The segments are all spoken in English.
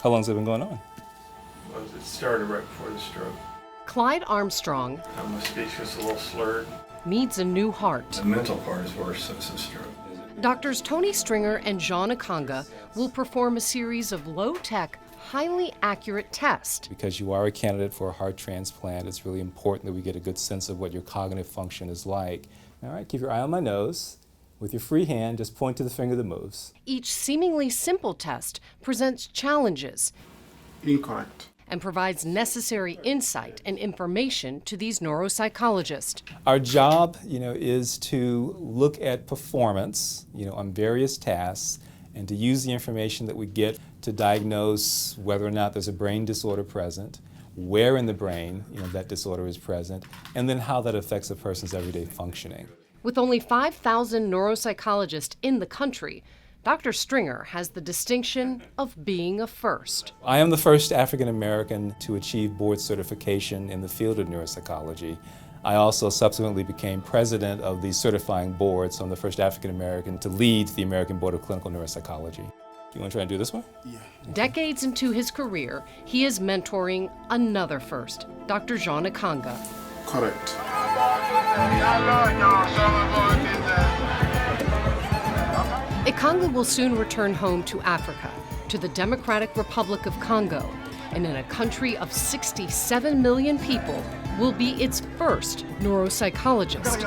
How long has it been going on? Well, it started right before the stroke. Clyde Armstrong My speech was a little slurred. needs a new heart. The mental part is worse since the stroke. Doctors Tony Stringer and John Ikanga will perform a series of low-tech, highly accurate tests. Because you are a candidate for a heart transplant, it's really important that we get a good sense of what your cognitive function is like. All right, keep your eye on my nose. With your free hand, just point to the finger that moves. Each seemingly simple test presents challenges Incorrect. and provides necessary insight and information to these neuropsychologists. Our job, is to look at performance, on various tasks, and to use the information that we get to diagnose whether or not there's a brain disorder present, where in the brain, that disorder is present, and then how that affects a person's everyday functioning. With only 5,000 neuropsychologists in the country, Dr. Stringer has the distinction of being a first. I am the first African American to achieve board certification in the field of neuropsychology. I also subsequently became president of the certifying board, so I'm the first African American to lead the American Board of Clinical Neuropsychology. You want to try and do this one? Yeah. Decades into his career, he is mentoring another first, Dr. John Ikanga. Correct. Ikanga will soon return home to Africa, to the Democratic Republic of Congo, and in a country of 67 million people, will be its first neuropsychologist.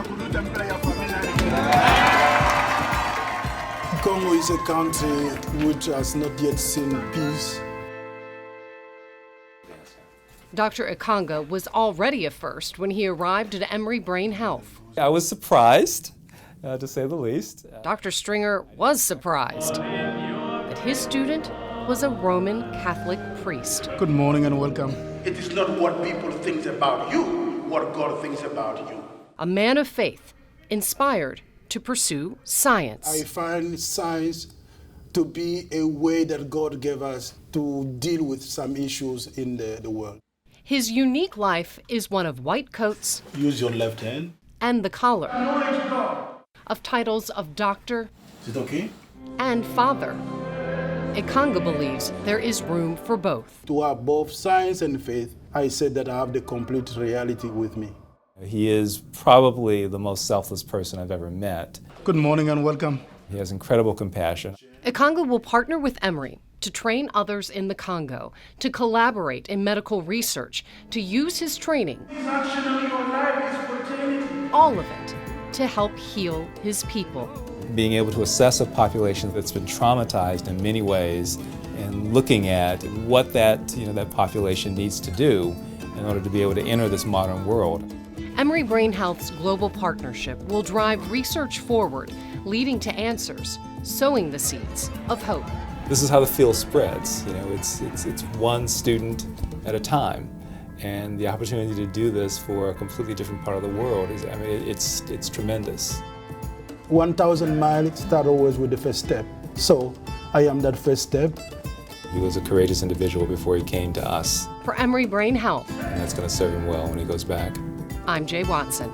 Congo is a country which has not yet seen peace. Dr. Ikanga was already a first when he arrived at Emory Brain Health. I was surprised, to say the least. Dr. Stringer was surprised that his student was a Roman Catholic priest. Good morning and welcome. It is not what people think about you, what God thinks about you. A man of faith, inspired to pursue science. I find science to be a way that God gave us to deal with some issues in the world. His unique life is one of white coats Use your left hand. and the collar, of titles of doctor Is it okay? and father. Ikanga believes there is room for both. To have both science and faith, I said that I have the complete reality with me. He is probably the most selfless person I've ever met. Good morning and welcome. He has incredible compassion. Ikanga will partner with Emory to train others in the Congo, to collaborate in medical research, to use his training, all of it, to help heal his people. Being able to assess a population that's been traumatized in many ways and looking at what that population needs to do in order to be able to enter this modern world. Emory Brain Health's global partnership will drive research forward, leading to answers, sowing the seeds of hope. This is how the field spreads. It's one student at a time, and the opportunity to do this for a completely different part of the world it's tremendous. 1,000 miles start always with the first step. So I am that first step. He was a courageous individual before he came to us, For Emory Brain Health, and that's going to serve him well when he goes back. I'm Jay Watson.